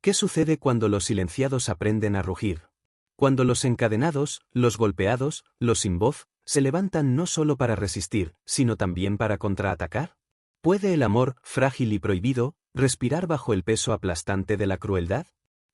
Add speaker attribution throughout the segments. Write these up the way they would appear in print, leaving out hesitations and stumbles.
Speaker 1: ¿Qué sucede cuando los silenciados aprenden a rugir? Cuando los encadenados, los golpeados, los sin voz, se levantan no solo para resistir, sino también para contraatacar. ¿Puede el amor, frágil y prohibido, respirar bajo el peso aplastante de la crueldad?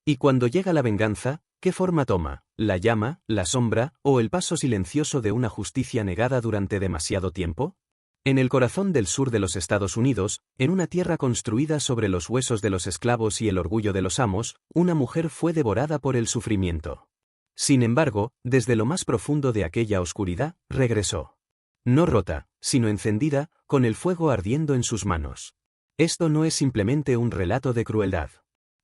Speaker 1: Y cuando llega la venganza, ¿qué forma toma? ¿La llama, la sombra, o el paso silencioso de una justicia negada durante demasiado tiempo? En el corazón del sur de los Estados Unidos, en una tierra construida sobre los huesos de los esclavos y el orgullo de los amos, una mujer fue devorada por el sufrimiento. Sin embargo, desde lo más profundo de aquella oscuridad, regresó. No rota, sino encendida, con el fuego ardiendo en sus manos. Esto no es simplemente un relato de crueldad.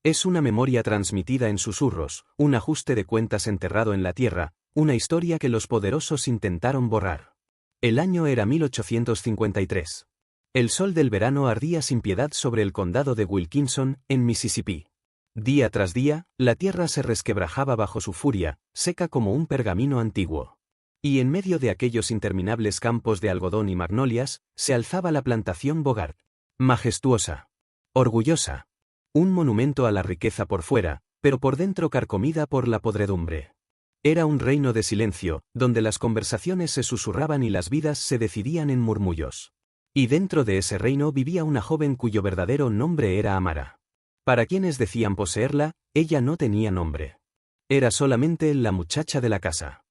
Speaker 1: Es una memoria transmitida en susurros, un ajuste de cuentas enterrado en la tierra, una historia que los poderosos intentaron borrar. El año era 1853. El sol del verano ardía sin piedad sobre el condado de Wilkinson, en Mississippi. Día tras día, la tierra se resquebrajaba bajo su furia, seca como un pergamino antiguo. Y en medio de aquellos interminables campos de algodón y magnolias, se alzaba la plantación Bogart. Majestuosa. Orgullosa. Un monumento a la riqueza por fuera, pero por dentro carcomida por la podredumbre. Era un reino de silencio, donde las conversaciones se susurraban y las vidas se decidían en murmullos. Y dentro de ese reino vivía una joven cuyo verdadero nombre era Amara. Para quienes decían poseerla, ella no tenía nombre. Era solamente la muchacha de la casa.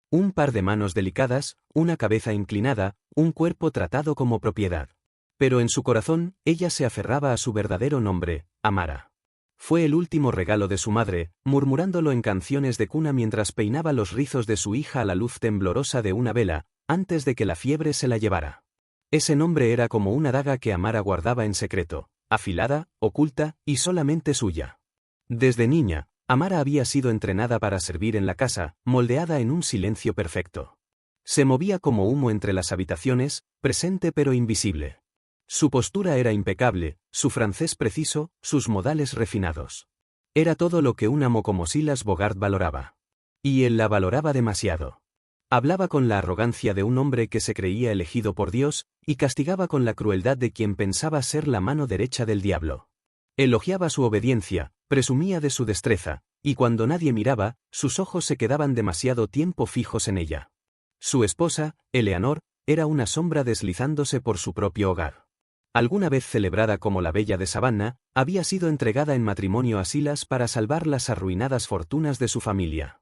Speaker 1: Un par de manos delicadas, una cabeza inclinada, un cuerpo tratado como propiedad. Pero en su corazón, ella se aferraba a su verdadero nombre, Amara. Fue el último regalo de su madre, murmurándolo en canciones de cuna mientras peinaba los rizos de su hija a la luz temblorosa de una vela, antes de que la fiebre se la llevara. Ese nombre era como una daga que Amara guardaba en secreto, afilada, oculta, y solamente suya. Desde niña, Amara había sido entrenada para servir en la casa, moldeada en un silencio perfecto. Se movía como humo entre las habitaciones, presente pero invisible. Su postura era impecable, su francés preciso, sus modales refinados. Era todo lo que un amo como Silas Bogart valoraba. Y él la valoraba demasiado. Hablaba con la arrogancia de un hombre que se creía elegido por Dios, y castigaba con la crueldad de quien pensaba ser la mano derecha del diablo. Elogiaba su obediencia, presumía de su destreza, y cuando nadie miraba, sus ojos se quedaban demasiado tiempo fijos en ella. Su esposa, Eleanor, era una sombra deslizándose por su propio hogar. Alguna vez celebrada como la Bella de Savannah, había sido entregada en matrimonio a Silas para salvar las arruinadas fortunas de su familia.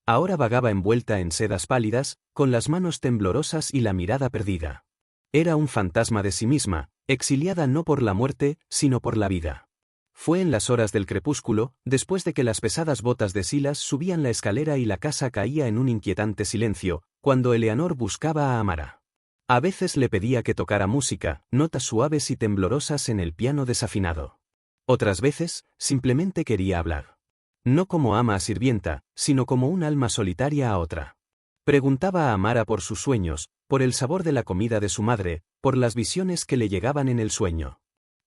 Speaker 1: Ahora vagaba envuelta en sedas pálidas, con las manos temblorosas y la mirada perdida. Era un fantasma de sí misma, exiliada no por la muerte, sino por la vida. Fue en las horas del crepúsculo, después de que las pesadas botas de Silas subían la escalera y la casa caía en un inquietante silencio, cuando Eleanor buscaba a Amara. A veces le pedía que tocara música, notas suaves y temblorosas en el piano desafinado. Otras veces, simplemente quería hablar. No como ama a sirvienta, sino como un alma solitaria a otra. Preguntaba a Amara por sus sueños, por el sabor de la comida de su madre, por las visiones que le llegaban en el sueño.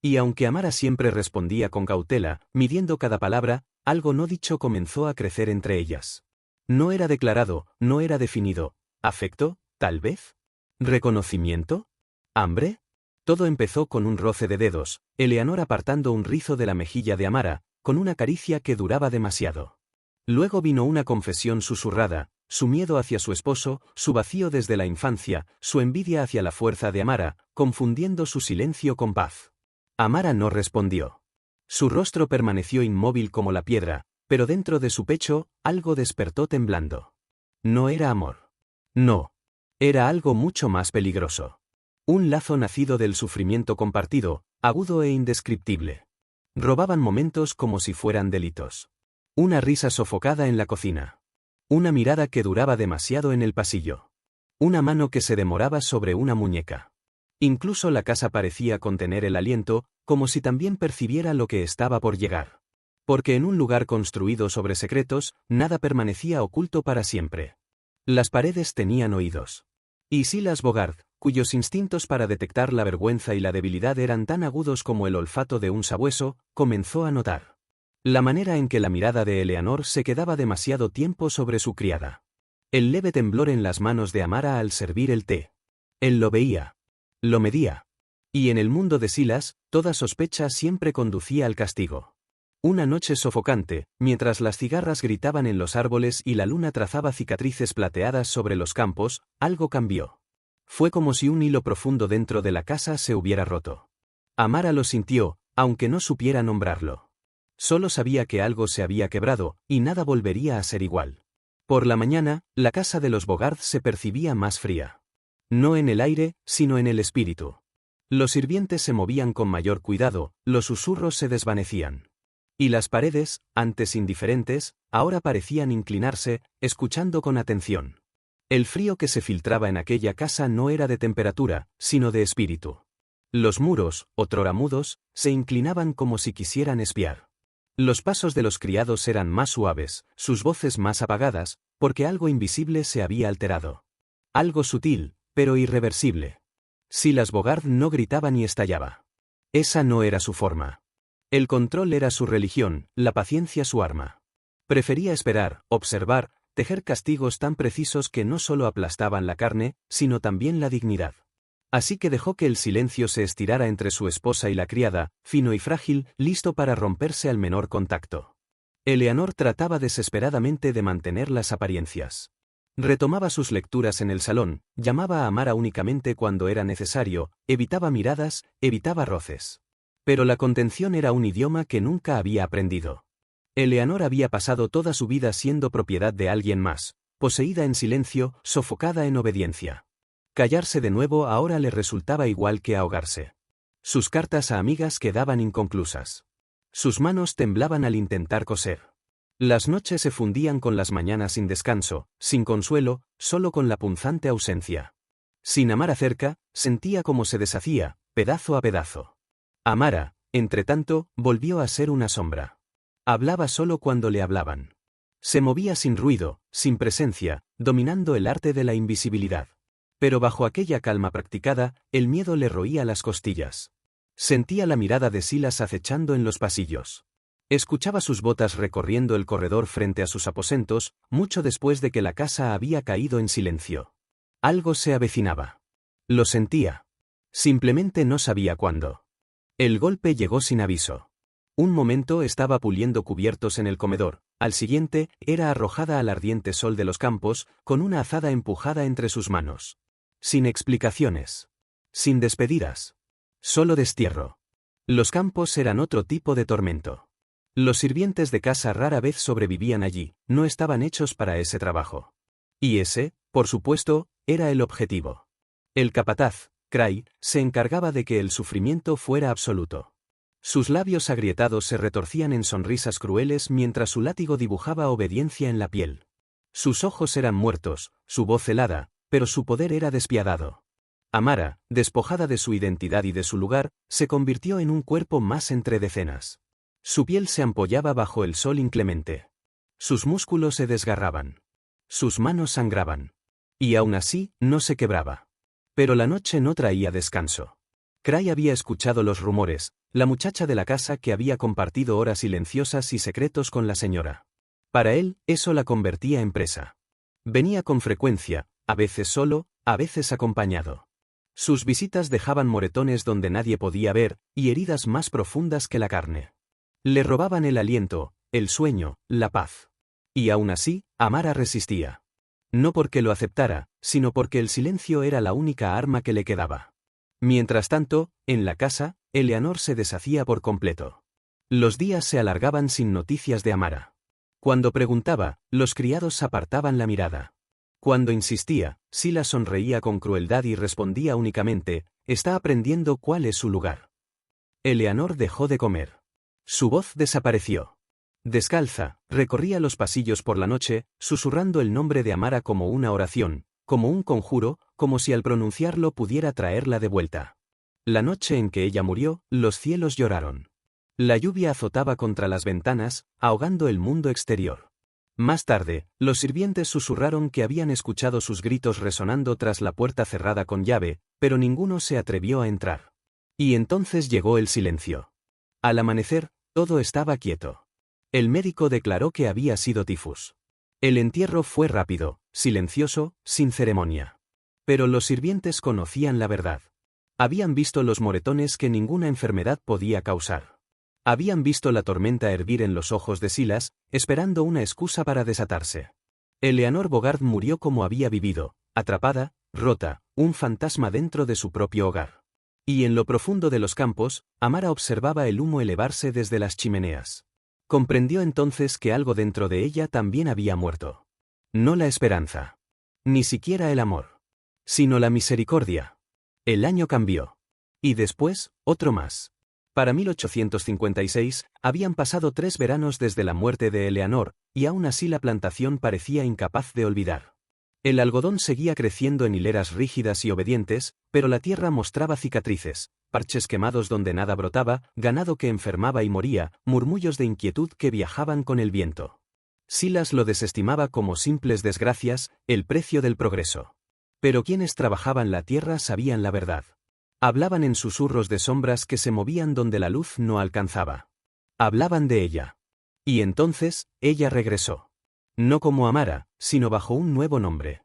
Speaker 1: Y aunque Amara siempre respondía con cautela, midiendo cada palabra, algo no dicho comenzó a crecer entre ellas. No era declarado, no era definido. ¿Afecto, tal vez? ¿Reconocimiento? ¿Hambre? Todo empezó con un roce de dedos, Eleanor apartando un rizo de la mejilla de Amara, con una caricia que duraba demasiado. Luego vino una confesión susurrada, su miedo hacia su esposo, su vacío desde la infancia, su envidia hacia la fuerza de Amara, confundiendo su silencio con paz. Amara no respondió. Su rostro permaneció inmóvil como la piedra, pero dentro de su pecho, algo despertó temblando. No era amor. No. Era algo mucho más peligroso. Un lazo nacido del sufrimiento compartido, agudo e indescriptible. Robaban momentos como si fueran delitos. Una risa sofocada en la cocina. Una mirada que duraba demasiado en el pasillo. Una mano que se demoraba sobre una muñeca. Incluso la casa parecía contener el aliento, como si también percibiera lo que estaba por llegar. Porque en un lugar construido sobre secretos, nada permanecía oculto para siempre. Las paredes tenían oídos. Y Silas Bogart, cuyos instintos para detectar la vergüenza y la debilidad eran tan agudos como el olfato de un sabueso, comenzó a notar la manera en que la mirada de Eleanor se quedaba demasiado tiempo sobre su criada. El leve temblor en las manos de Amara al servir el té. Él lo veía. Lo medía. Y en el mundo de Silas, toda sospecha siempre conducía al castigo. Una noche sofocante, mientras las cigarras gritaban en los árboles y la luna trazaba cicatrices plateadas sobre los campos, algo cambió. Fue como si un hilo profundo dentro de la casa se hubiera roto. Amara lo sintió, aunque no supiera nombrarlo. Solo sabía que algo se había quebrado, y nada volvería a ser igual. Por la mañana, la casa de los Bogart se percibía más fría. No en el aire, sino en el espíritu. Los sirvientes se movían con mayor cuidado, los susurros se desvanecían. Y las paredes, antes indiferentes, ahora parecían inclinarse, escuchando con atención. El frío que se filtraba en aquella casa no era de temperatura, sino de espíritu. Los muros, otrora mudos, se inclinaban como si quisieran espiar. Los pasos de los criados eran más suaves, sus voces más apagadas, porque algo invisible se había alterado. Algo sutil, pero irreversible. Silas Bogart no gritaba ni estallaba. Esa no era su forma. El control era su religión, la paciencia su arma. Prefería esperar, observar, tejer castigos tan precisos que no solo aplastaban la carne, sino también la dignidad. Así que dejó que el silencio se estirara entre su esposa y la criada, fino y frágil, listo para romperse al menor contacto. Eleanor trataba desesperadamente de mantener las apariencias. Retomaba sus lecturas en el salón, llamaba a Amara únicamente cuando era necesario, evitaba miradas, evitaba roces. Pero la contención era un idioma que nunca había aprendido. Eleanor había pasado toda su vida siendo propiedad de alguien más, poseída en silencio, sofocada en obediencia. Callarse de nuevo ahora le resultaba igual que ahogarse. Sus cartas a amigas quedaban inconclusas. Sus manos temblaban al intentar coser. Las noches se fundían con las mañanas sin descanso, sin consuelo, solo con la punzante ausencia. Sin Amara cerca, sentía cómo se deshacía, pedazo a pedazo. Amara, entretanto, volvió a ser una sombra. Hablaba solo cuando le hablaban. Se movía sin ruido, sin presencia, dominando el arte de la invisibilidad. Pero bajo aquella calma practicada, el miedo le roía las costillas. Sentía la mirada de Silas acechando en los pasillos. Escuchaba sus botas recorriendo el corredor frente a sus aposentos, mucho después de que la casa había caído en silencio. Algo se avecinaba. Lo sentía. Simplemente no sabía cuándo. El golpe llegó sin aviso. Un momento estaba puliendo cubiertos en el comedor, al siguiente, era arrojada al ardiente sol de los campos, con una azada empujada entre sus manos. Sin explicaciones. Sin despedidas. Solo destierro. Los campos eran otro tipo de tormento. Los sirvientes de casa rara vez sobrevivían allí, no estaban hechos para ese trabajo. Y ese, por supuesto, era el objetivo. El capataz, Cray, se encargaba de que el sufrimiento fuera absoluto. Sus labios agrietados se retorcían en sonrisas crueles mientras su látigo dibujaba obediencia en la piel. Sus ojos eran muertos, su voz helada, pero su poder era despiadado. Amara, despojada de su identidad y de su lugar, se convirtió en un cuerpo más entre decenas. Su piel se ampollaba bajo el sol inclemente. Sus músculos se desgarraban. Sus manos sangraban. Y aún así, no se quebraba. Pero la noche no traía descanso. Cray había escuchado los rumores, la muchacha de la casa que había compartido horas silenciosas y secretos con la señora. Para él, eso la convertía en presa. Venía con frecuencia, a veces solo, a veces acompañado. Sus visitas dejaban moretones donde nadie podía ver, y heridas más profundas que la carne. Le robaban el aliento, el sueño, la paz. Y aún así, Amara resistía. No porque lo aceptara, sino porque el silencio era la única arma que le quedaba. Mientras tanto, en la casa, Eleanor se deshacía por completo. Los días se alargaban sin noticias de Amara. Cuando preguntaba, los criados apartaban la mirada. Cuando insistía, Silas sonreía con crueldad y respondía únicamente, «Está aprendiendo cuál es su lugar». Eleanor dejó de comer. Su voz desapareció. Descalza, recorría los pasillos por la noche, susurrando el nombre de Amara como una oración, como un conjuro, como si al pronunciarlo pudiera traerla de vuelta. La noche en que ella murió, los cielos lloraron. La lluvia azotaba contra las ventanas, ahogando el mundo exterior. Más tarde, los sirvientes susurraron que habían escuchado sus gritos resonando tras la puerta cerrada con llave, pero ninguno se atrevió a entrar. Y entonces llegó el silencio. Al amanecer, todo estaba quieto. El médico declaró que había sido tifus. El entierro fue rápido, silencioso, sin ceremonia. Pero los sirvientes conocían la verdad. Habían visto los moretones que ninguna enfermedad podía causar. Habían visto la tormenta hervir en los ojos de Silas, esperando una excusa para desatarse. Eleanor Bogart murió como había vivido, atrapada, rota, un fantasma dentro de su propio hogar. Y en lo profundo de los campos, Amara observaba el humo elevarse desde las chimeneas. Comprendió entonces que algo dentro de ella también había muerto. No la esperanza. Ni siquiera el amor. Sino la misericordia. El año cambió. Y después, otro más. Para 1856, habían pasado 3 veranos desde la muerte de Eleanor, y aún así la plantación parecía incapaz de olvidar. El algodón seguía creciendo en hileras rígidas y obedientes, pero la tierra mostraba cicatrices, parches quemados donde nada brotaba, ganado que enfermaba y moría, murmullos de inquietud que viajaban con el viento. Silas lo desestimaba como simples desgracias, el precio del progreso. Pero quienes trabajaban la tierra sabían la verdad. Hablaban en susurros de sombras que se movían donde la luz no alcanzaba. Hablaban de ella. Y entonces, ella regresó. No como Amara, sino bajo un nuevo nombre.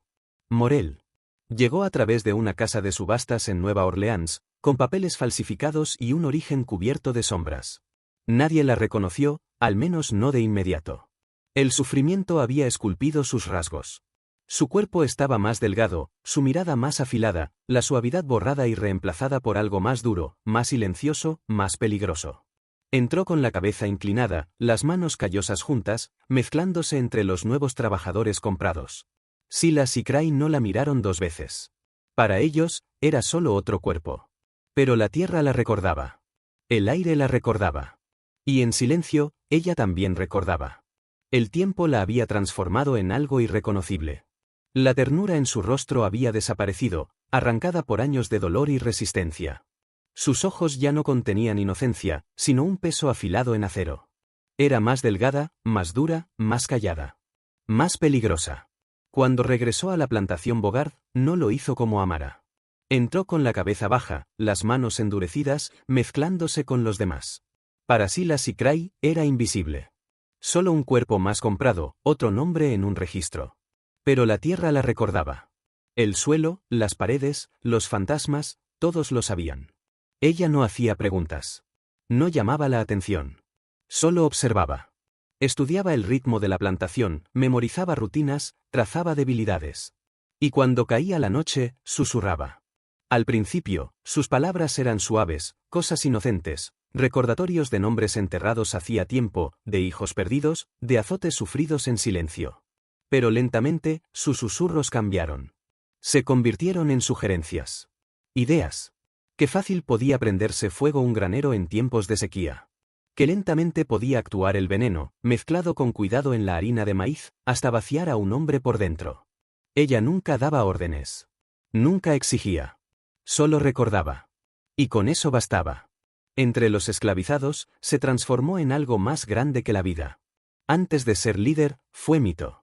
Speaker 1: Morel. Llegó a través de una casa de subastas en Nueva Orleans, con papeles falsificados y un origen cubierto de sombras. Nadie la reconoció, al menos no de inmediato. El sufrimiento había esculpido sus rasgos. Su cuerpo estaba más delgado, su mirada más afilada, la suavidad borrada y reemplazada por algo más duro, más silencioso, más peligroso. Entró con la cabeza inclinada, las manos callosas juntas, mezclándose entre los nuevos trabajadores comprados. Silas y Cray no la miraron 2 veces. Para ellos, era solo otro cuerpo. Pero la tierra la recordaba. El aire la recordaba. Y en silencio, ella también recordaba. El tiempo la había transformado en algo irreconocible. La ternura en su rostro había desaparecido, arrancada por años de dolor y resistencia. Sus ojos ya no contenían inocencia, sino un peso afilado en acero. Era más delgada, más dura, más callada. Más peligrosa. Cuando regresó a la plantación Bogart, no lo hizo como Amara. Entró con la cabeza baja, las manos endurecidas, mezclándose con los demás. Para Silas y Cray, era invisible. Solo un cuerpo más comprado, otro nombre en un registro. Pero la tierra la recordaba. El suelo, las paredes, los fantasmas, todos lo sabían. Ella no hacía preguntas. No llamaba la atención. Solo observaba. Estudiaba el ritmo de la plantación, memorizaba rutinas, trazaba debilidades. Y cuando caía la noche, susurraba. Al principio, sus palabras eran suaves, cosas inocentes, recordatorios de nombres enterrados hacía tiempo, de hijos perdidos, de azotes sufridos en silencio. Pero lentamente, sus susurros cambiaron. Se convirtieron en sugerencias. Ideas. Qué fácil podía prenderse fuego un granero en tiempos de sequía. Que lentamente podía actuar el veneno, mezclado con cuidado en la harina de maíz, hasta vaciar a un hombre por dentro. Ella nunca daba órdenes. Nunca exigía. Solo recordaba. Y con eso bastaba. Entre los esclavizados, se transformó en algo más grande que la vida. Antes de ser líder, fue mito.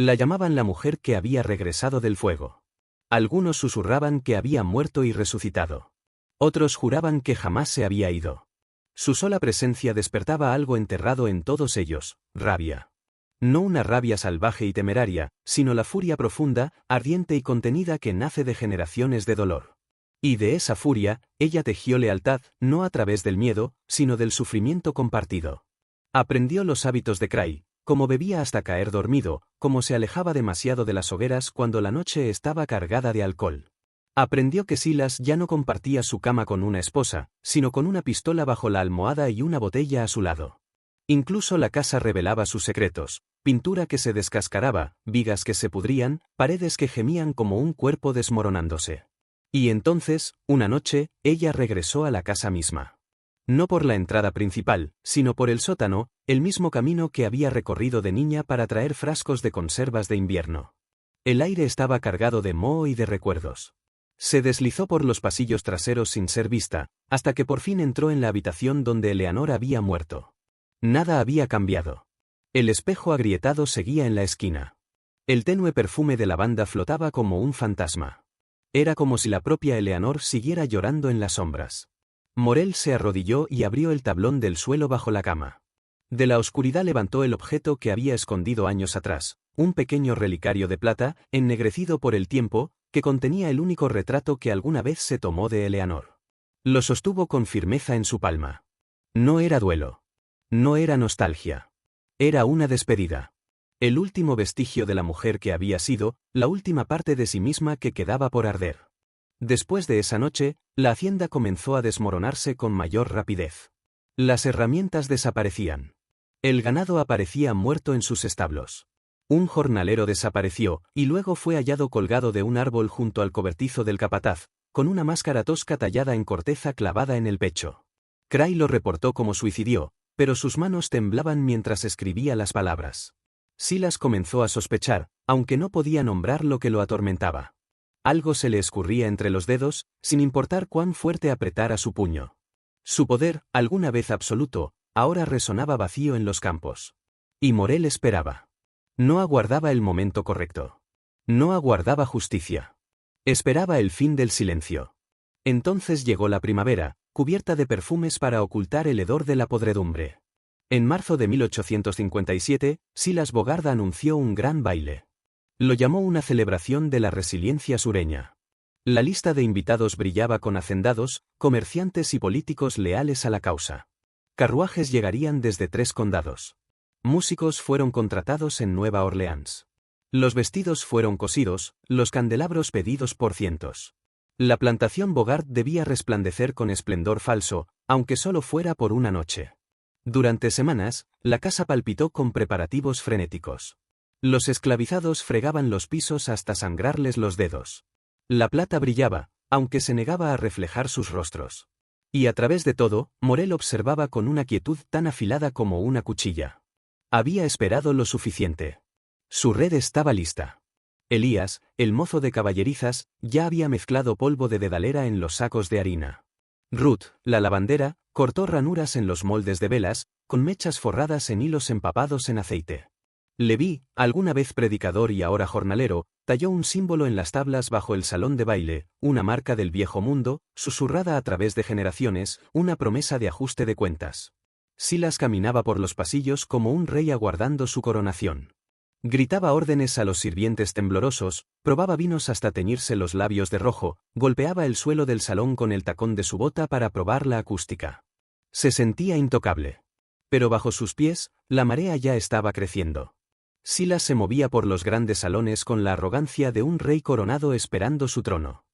Speaker 1: La llamaban la mujer que había regresado del fuego. Algunos susurraban que había muerto y resucitado. Otros juraban que jamás se había ido. Su sola presencia despertaba algo enterrado en todos ellos, rabia. No una rabia salvaje y temeraria, sino la furia profunda, ardiente y contenida que nace de generaciones de dolor. Y de esa furia, ella tejió lealtad, no a través del miedo, sino del sufrimiento compartido. Aprendió los hábitos de Cray. Como bebía hasta caer dormido, como se alejaba demasiado de las hogueras cuando la noche estaba cargada de alcohol. Aprendió que Silas ya no compartía su cama con una esposa, sino con una pistola bajo la almohada y una botella a su lado. Incluso la casa revelaba sus secretos, pintura que se descascaraba, vigas que se pudrían, paredes que gemían como un cuerpo desmoronándose. Y entonces, una noche, ella regresó a la casa misma. No por la entrada principal, sino por el sótano, el mismo camino que había recorrido de niña para traer frascos de conservas de invierno. El aire estaba cargado de moho y de recuerdos. Se deslizó por los pasillos traseros sin ser vista, hasta que por fin entró en la habitación donde Eleanor había muerto. Nada había cambiado. El espejo agrietado seguía en la esquina. El tenue perfume de lavanda flotaba como un fantasma. Era como si la propia Eleanor siguiera llorando en las sombras. Morel se arrodilló y abrió el tablón del suelo bajo la cama. De la oscuridad levantó el objeto que había escondido años atrás, un pequeño relicario de plata, ennegrecido por el tiempo, que contenía el único retrato que alguna vez se tomó de Eleanor. Lo sostuvo con firmeza en su palma. No era duelo. No era nostalgia. Era una despedida. El último vestigio de la mujer que había sido, la última parte de sí misma que quedaba por arder. Después de esa noche, la hacienda comenzó a desmoronarse con mayor rapidez. Las herramientas desaparecían. El ganado aparecía muerto en sus establos. Un jornalero desapareció, y luego fue hallado colgado de un árbol junto al cobertizo del capataz, con una máscara tosca tallada en corteza clavada en el pecho. Cray lo reportó como suicidio, pero sus manos temblaban mientras escribía las palabras. Silas comenzó a sospechar, aunque no podía nombrar lo que lo atormentaba. Algo se le escurría entre los dedos, sin importar cuán fuerte apretara su puño. Su poder, alguna vez absoluto, ahora resonaba vacío en los campos. Y Morel esperaba. No aguardaba el momento correcto. No aguardaba justicia. Esperaba el fin del silencio. Entonces llegó la primavera, cubierta de perfumes para ocultar el hedor de la podredumbre. En marzo de 1857, Silas Bogart anunció un gran baile. Lo llamó una celebración de la resiliencia sureña. La lista de invitados brillaba con hacendados, comerciantes y políticos leales a la causa. Carruajes llegarían desde 3 condados. Músicos fueron contratados en Nueva Orleans. Los vestidos fueron cosidos, los candelabros pedidos por cientos. La plantación Bogart debía resplandecer con esplendor falso, aunque solo fuera por una noche. Durante semanas, la casa palpitó con preparativos frenéticos. Los esclavizados fregaban los pisos hasta sangrarles los dedos. La plata brillaba, aunque se negaba a reflejar sus rostros. Y a través de todo, Morel observaba con una quietud tan afilada como una cuchilla. Había esperado lo suficiente. Su red estaba lista. Elías, el mozo de caballerizas, ya había mezclado polvo de dedalera en los sacos de harina. Ruth, la lavandera, cortó ranuras en los moldes de velas, con mechas forradas en hilos empapados en aceite. Leví, alguna vez predicador y ahora jornalero, talló un símbolo en las tablas bajo el salón de baile, una marca del viejo mundo, susurrada a través de generaciones, una promesa de ajuste de cuentas. Silas caminaba por los pasillos como un rey aguardando su coronación. Gritaba órdenes a los sirvientes temblorosos, probaba vinos hasta teñirse los labios de rojo, golpeaba el suelo del salón con el tacón de su bota para probar la acústica. Se sentía intocable. Pero bajo sus pies, la marea ya estaba creciendo. Silas se movía por los grandes salones con la arrogancia de un rey coronado esperando su trono.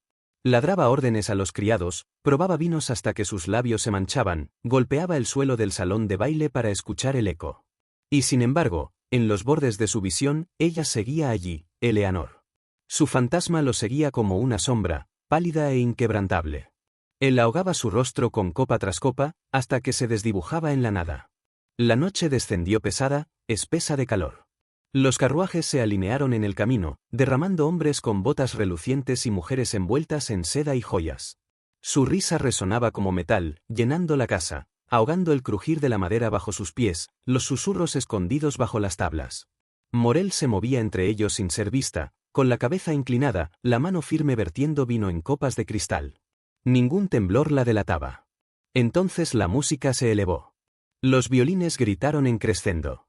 Speaker 1: Ladraba órdenes a los criados, probaba vinos hasta que sus labios se manchaban, golpeaba el suelo del salón de baile para escuchar el eco. Y sin embargo, en los bordes de su visión, ella seguía allí, Eleanor. Su fantasma lo seguía como una sombra, pálida e inquebrantable. Él ahogaba su rostro con copa tras copa, hasta que se desdibujaba en la nada. La noche descendió pesada, espesa de calor. Los carruajes se alinearon en el camino, derramando hombres con botas relucientes y mujeres envueltas en seda y joyas. Su risa resonaba como metal, llenando la casa, ahogando el crujir de la madera bajo sus pies, los susurros escondidos bajo las tablas. Morel se movía entre ellos sin ser vista, con la cabeza inclinada, la mano firme vertiendo vino en copas de cristal. Ningún temblor la delataba. Entonces la música se elevó. Los violines gritaron en crescendo.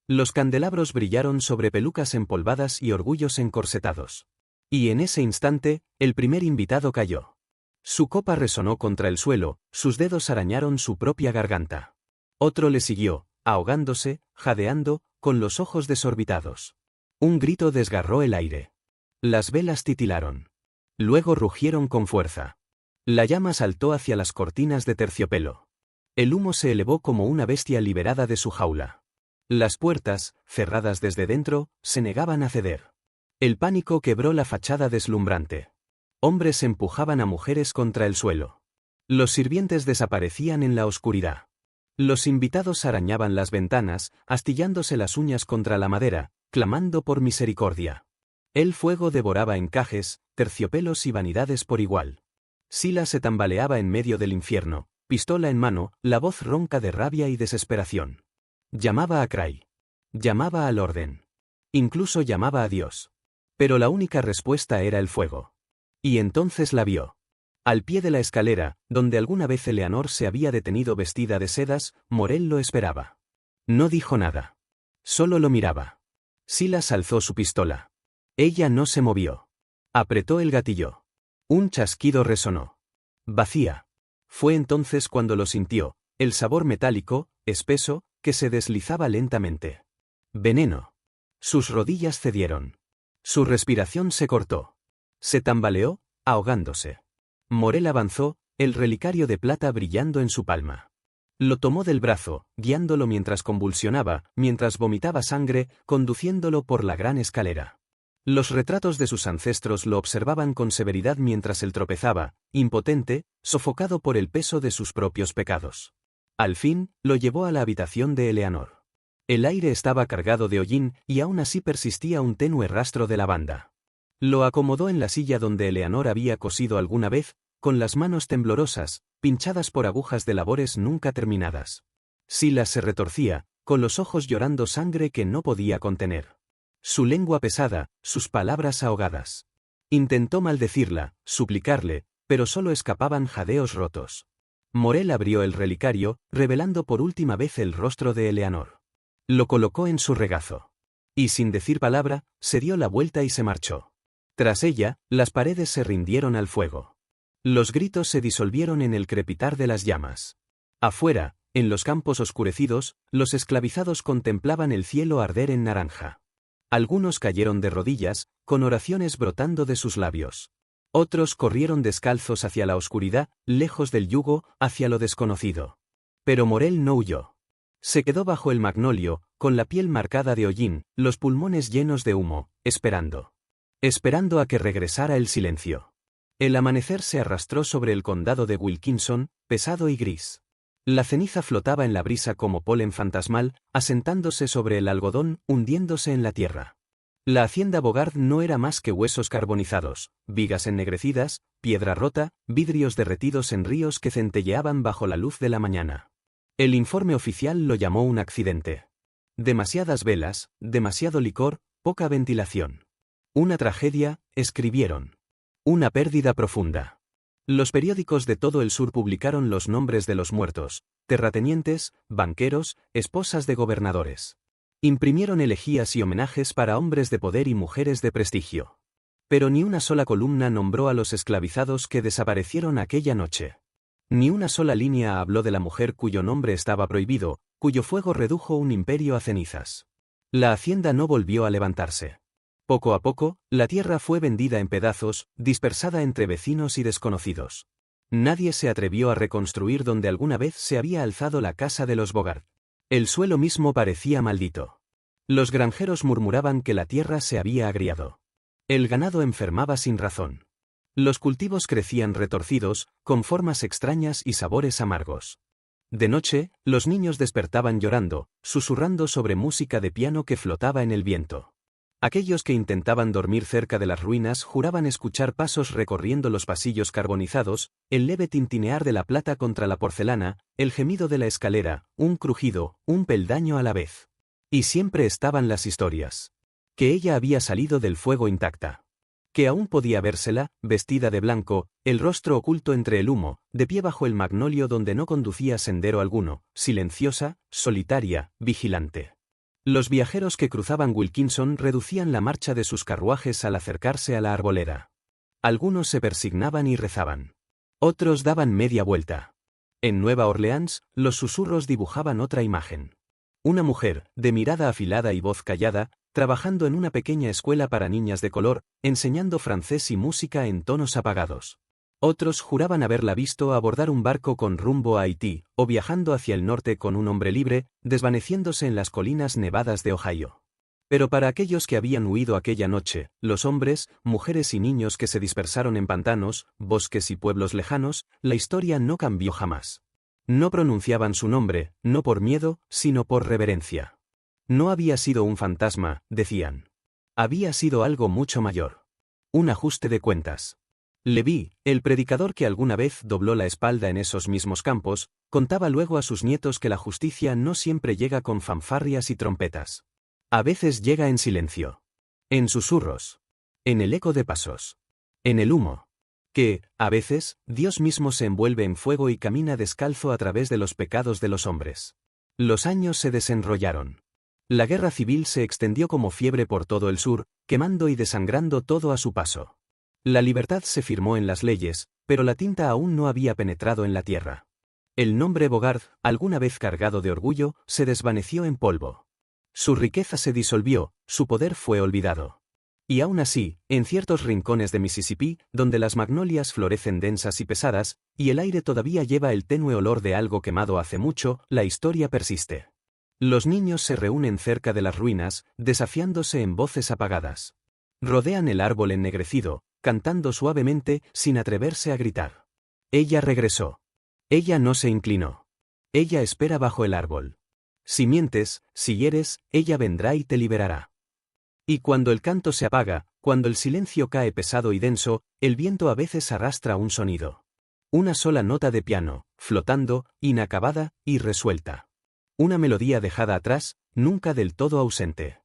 Speaker 1: Los candelabros brillaron sobre pelucas empolvadas y orgullos encorsetados. Y en ese instante, el primer invitado cayó. Su copa resonó contra el suelo, sus dedos arañaron su propia garganta. Otro le siguió, ahogándose, jadeando, con los ojos desorbitados. Un grito desgarró el aire. Las velas titilaron. Luego rugieron con fuerza. La llama saltó hacia las cortinas de terciopelo. El humo se elevó como una bestia liberada de su jaula. Las puertas, cerradas desde dentro, se negaban a ceder. El pánico quebró la fachada deslumbrante. Hombres empujaban a mujeres contra el suelo. Los sirvientes desaparecían en la oscuridad. Los invitados arañaban las ventanas, astillándose las uñas contra la madera, clamando por misericordia. El fuego devoraba encajes, terciopelos y vanidades por igual. Silas se tambaleaba en medio del infierno, pistola en mano, la voz ronca de rabia y desesperación. Llamaba a Cray. Llamaba al orden. Incluso llamaba a Dios. Pero la única respuesta era el fuego. Y entonces la vio. Al pie de la escalera, donde alguna vez Eleanor se había detenido vestida de sedas, Morel lo esperaba. No dijo nada. Solo lo miraba. Silas alzó su pistola. Ella no se movió. Apretó el gatillo. Un chasquido resonó. Vacía. Fue entonces cuando lo sintió, El sabor metálico, espeso, que se deslizaba lentamente. Veneno. Sus rodillas cedieron. Su respiración se cortó. Se tambaleó, ahogándose. Morel avanzó, el relicario de plata brillando en su palma. Lo tomó del brazo, guiándolo mientras convulsionaba, mientras vomitaba sangre, conduciéndolo por la gran escalera. Los retratos de sus ancestros lo observaban con severidad mientras él tropezaba, impotente, sofocado por el peso de sus propios pecados. Al fin, lo llevó a la habitación de Eleanor. El aire estaba cargado de hollín y aún así persistía un tenue rastro de lavanda. Lo acomodó en la silla donde Eleanor había cosido alguna vez, con las manos temblorosas, pinchadas por agujas de labores nunca terminadas. Silas se retorcía, con los ojos llorando sangre que no podía contener. Su lengua pesada, sus palabras ahogadas. Intentó maldecirla, suplicarle, pero solo escapaban jadeos rotos. Morel abrió el relicario, revelando por última vez el rostro de Eleanor. Lo colocó en su regazo. Y sin decir palabra, se dio la vuelta y se marchó. Tras ella, las paredes se rindieron al fuego. Los gritos se disolvieron en el crepitar de las llamas. Afuera, en los campos oscurecidos, los esclavizados contemplaban el cielo arder en naranja. Algunos cayeron de rodillas, con oraciones brotando de sus labios. Otros corrieron descalzos hacia la oscuridad, lejos del yugo, hacia lo desconocido. Pero Morel no huyó. Se quedó bajo el magnolio, con la piel marcada de hollín, los pulmones llenos de humo, esperando. Esperando a que regresara el silencio. El amanecer se arrastró sobre el condado de Wilkinson, pesado y gris. La ceniza flotaba en la brisa como polen fantasmal, asentándose sobre el algodón, hundiéndose en la tierra. La hacienda Bogart no era más que huesos carbonizados, vigas ennegrecidas, piedra rota, vidrios derretidos en ríos que centelleaban bajo la luz de la mañana. El informe oficial lo llamó un accidente. Demasiadas velas, demasiado licor, poca ventilación. Una tragedia, escribieron. Una pérdida profunda. Los periódicos de todo el sur publicaron los nombres de los muertos, terratenientes, banqueros, esposas de gobernadores. Imprimieron elegías y homenajes para hombres de poder y mujeres de prestigio. Pero ni una sola columna nombró a los esclavizados que desaparecieron aquella noche. Ni una sola línea habló de la mujer cuyo nombre estaba prohibido, cuyo fuego redujo un imperio a cenizas. La hacienda no volvió a levantarse. Poco a poco, la tierra fue vendida en pedazos, dispersada entre vecinos y desconocidos. Nadie se atrevió a reconstruir donde alguna vez se había alzado la casa de los Bogart. El suelo mismo parecía maldito. Los granjeros murmuraban que la tierra se había agriado. El ganado enfermaba sin razón. Los cultivos crecían retorcidos, con formas extrañas y sabores amargos. De noche, los niños despertaban llorando, susurrando sobre música de piano que flotaba en el viento. Aquellos que intentaban dormir cerca de las ruinas juraban escuchar pasos recorriendo los pasillos carbonizados, el leve tintinear de la plata contra la porcelana, el gemido de la escalera, un crujido, un peldaño a la vez. Y siempre estaban las historias. Que ella había salido del fuego intacta. Que aún podía vérsela, vestida de blanco, el rostro oculto entre el humo, de pie bajo el magnolio donde no conducía sendero alguno, silenciosa, solitaria, vigilante. Los viajeros que cruzaban Wilkinson reducían la marcha de sus carruajes al acercarse a la arboleda. Algunos se persignaban y rezaban. Otros daban media vuelta. En Nueva Orleans, los susurros dibujaban otra imagen. Una mujer, de mirada afilada y voz callada, trabajando en una pequeña escuela para niñas de color, enseñando francés y música en tonos apagados. Otros juraban haberla visto abordar un barco con rumbo a Haití, o viajando hacia el norte con un hombre libre, desvaneciéndose en las colinas nevadas de Ohio. Pero para aquellos que habían huido aquella noche, los hombres, mujeres y niños que se dispersaron en pantanos, bosques y pueblos lejanos, la historia no cambió jamás. No pronunciaban su nombre, no por miedo, sino por reverencia. No había sido un fantasma, decían. Había sido algo mucho mayor. Un ajuste de cuentas. Leví, el predicador que alguna vez dobló la espalda en esos mismos campos, contaba luego a sus nietos que la justicia no siempre llega con fanfarrias y trompetas. A veces llega en silencio. En susurros. En el eco de pasos. En el humo. Que, a veces, Dios mismo se envuelve en fuego y camina descalzo a través de los pecados de los hombres. Los años se desenrollaron. La guerra civil se extendió como fiebre por todo el sur, quemando y desangrando todo a su paso. La libertad se firmó en las leyes, pero la tinta aún no había penetrado en la tierra. El nombre Bogard, alguna vez cargado de orgullo, se desvaneció en polvo. Su riqueza se disolvió, su poder fue olvidado. Y aún así, en ciertos rincones de Mississippi, donde las magnolias florecen densas y pesadas, y el aire todavía lleva el tenue olor de algo quemado hace mucho, la historia persiste. Los niños se reúnen cerca de las ruinas, desafiándose en voces apagadas. Rodean el árbol ennegrecido, cantando suavemente, sin atreverse a gritar. Ella regresó. Ella no se inclinó. Ella espera bajo el árbol. Si mientes, si hieres, ella vendrá y te liberará. Y cuando el canto se apaga, cuando el silencio cae pesado y denso, el viento a veces arrastra un sonido. Una sola nota de piano, flotando, inacabada, irresuelta. Una melodía dejada atrás, nunca del todo ausente.